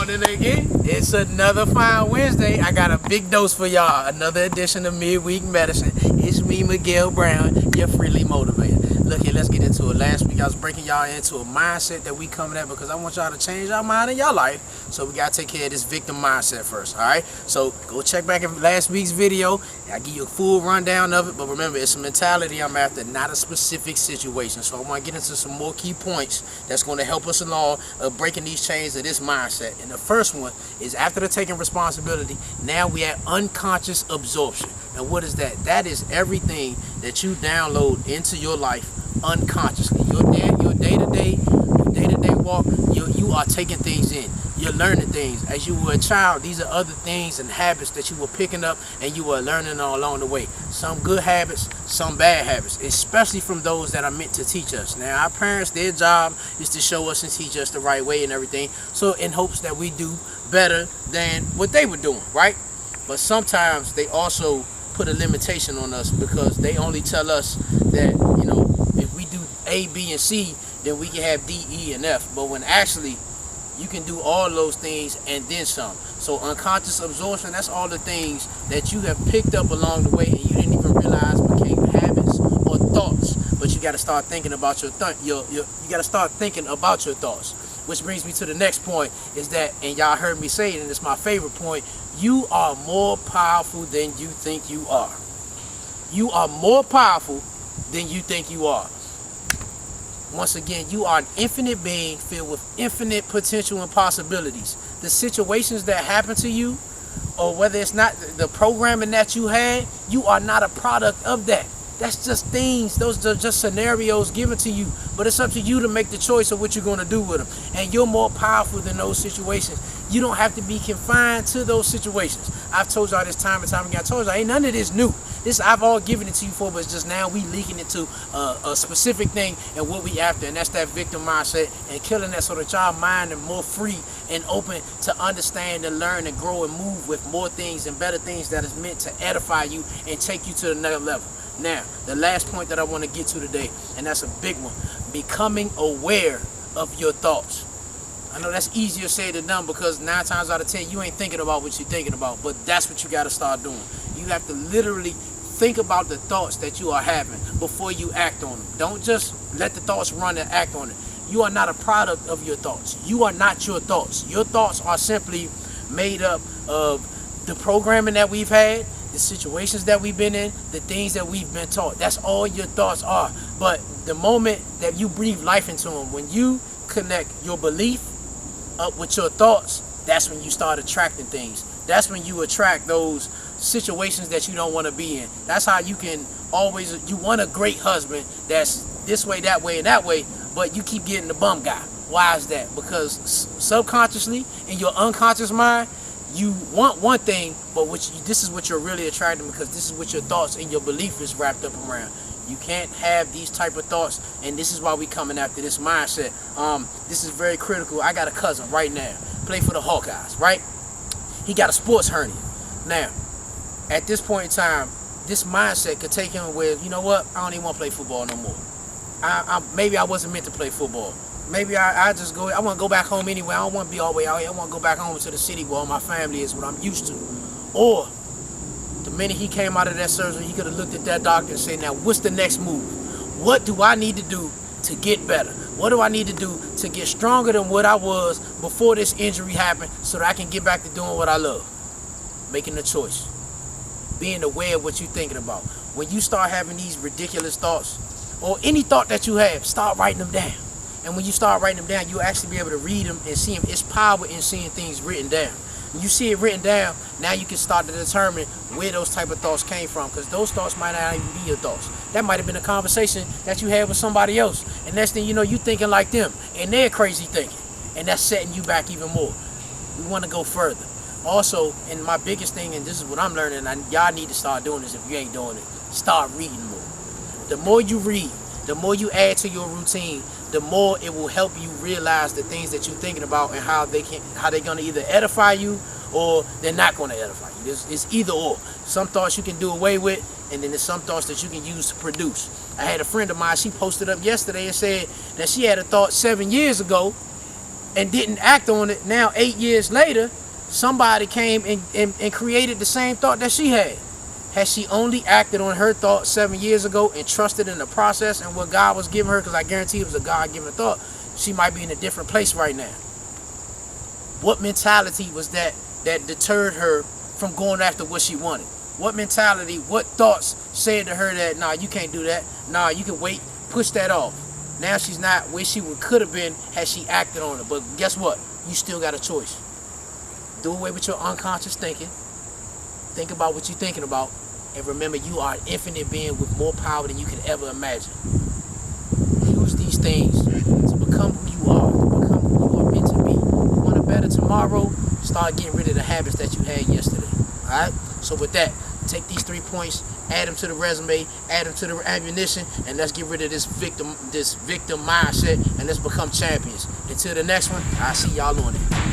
morning again. It's another fine Wednesday. I got a big dose for y'all. Another edition of Midweek Medicine. It's me, Miguel Brown, your freely motivator. Look here, let's get into it. Last week I was breaking y'all into a mindset that we coming at because I want y'all to change your mind in your life. So we gotta take care of this victim mindset first. Alright? So go check back at last week's video. I'll give you a full rundown of it, but remember, it's a mentality I'm after, not a specific situation. So I want to get into some more key points that's going to help us along breaking these chains of this mindset. And the first one is, after the taking responsibility, now we have unconscious absorption. And what is that? That is everything that you download into your life unconsciously. Your day-to-day walk, you are taking things in. You're learning things. As you were a child, these are other things and habits that you were picking up and you were learning all along the way. Some good habits, some bad habits, especially from those that are meant to teach us. Now, our parents, their job is to show us and teach us the right way and everything, so in hopes that we do better than what they were doing, right? But sometimes they also put a limitation on us because they only tell us that, you know, if we do A, B, and C, then we can have D, E, and F. But when actually you can do all those things and then some. So unconscious absorption, that's all the things that you have picked up along the way and you didn't even realize became habits or thoughts. But you got to start thinking about you got to start thinking about your thoughts. Which brings me to the next point, is that, and y'all heard me say it, and it's my favorite point, you are more powerful than you think you are. You are more powerful than you think you are. Once again, you are an infinite being filled with infinite potential and possibilities. The situations that happen to you, or whether it's not the programming that you had, you are not a product of that. That's just things, those are just scenarios given to you. But it's up to you to make the choice of what you're going to do with them. And you're more powerful than those situations. You don't have to be confined to those situations. I've told y'all this time and time again. I told y'all, ain't none of this new. This I've all given it to you for, but it's just now we leaking it to a specific thing and what we after, and that's that victim mindset, and killing that so that y'all mind are more free and open to understand and learn and grow and move with more things and better things that is meant to edify you and take you to the next level. Now, the last point that I want to get to today, and that's a big one, becoming aware of your thoughts. I know that's easier said than done because 9 times out of 10 you ain't thinking about what you're thinking about, but that's what you got to start doing. You have to literally think about the thoughts that you are having before you act on them. Don't just let the thoughts run and act on it. You are not a product of your thoughts. You are not your thoughts. Your thoughts are simply made up of the programming that we've had, the situations that we've been in, the things that we've been taught. That's all your thoughts are. But the moment that you breathe life into them, when you connect your belief up with your thoughts, that's when you start attracting things. That's when you attract those situations that you don't want to be in. That's how you can always, you want a great husband that's this way, that way, and that way, but you keep getting the bum guy. Why is that? Because subconsciously, in your unconscious mind, you want one thing, but this is what you're really attracting, because this is what your thoughts and your belief is wrapped up around. You can't have these type of thoughts, and this is why we coming after this mindset. This is very critical. I got a cousin right now, play for the Hawkeyes, right? He got a sports hernia. Now, at this point in time, this mindset could take him where, you know what, I don't even want to play football no more. Maybe I wasn't meant to play football. Maybe I want to go back home anyway. I don't want to be all the way out here. I want to go back home to the city where all my family is, what I'm used to. Or, the minute he came out of that surgery, he could have looked at that doctor and said, now, what's the next move? What do I need to do to get better? What do I need to do to get stronger than what I was before this injury happened so that I can get back to doing what I love? Making a choice. Being aware of what you're thinking about. When you start having these ridiculous thoughts, or any thought that you have, start writing them down. And when you start writing them down, you'll actually be able to read them and see them. It's power in seeing things written down. When you see it written down, now you can start to determine where those type of thoughts came from, because those thoughts might not even be your thoughts. That might have been a conversation that you had with somebody else, and next thing you know, you thinking like them, and they're crazy thinking, and that's setting you back even more. We want to go further. Also, and my biggest thing, and this is what I'm learning, and y'all need to start doing this if you ain't doing it, start reading more. The more you read, the more you add to your routine, the more it will help you realize the things that you're thinking about and how they're going to either edify you or they're not going to edify you. It's either or. Some thoughts you can do away with, and then there's some thoughts that you can use to produce. I had a friend of mine, she posted up yesterday and said that she had a thought 7 years ago, and didn't act on it, now 8 years later, somebody came and created the same thought that she had. Had she only acted on her thought 7 years ago and trusted in the process and what God was giving her, because I guarantee it was a God-given thought, she might be in a different place right now. What mentality was that deterred her from going after what she wanted? What mentality, what thoughts said to her that, nah, you can't do that, nah, you can wait, push that off. Now she's not where she could have been had she acted on it. But guess what? You still got a choice. Do away with your unconscious thinking. Think about what you're thinking about. And remember, you are an infinite being with more power than you can ever imagine. Use these things to become who you are, to become who you are meant to be. You want a better tomorrow? Start getting rid of the habits that you had yesterday. Alright? So with that, take these 3 points, add them to the resume, add them to the ammunition, and let's get rid of this victim mindset, and let's become champions. Until the next one, I'll see y'all on it.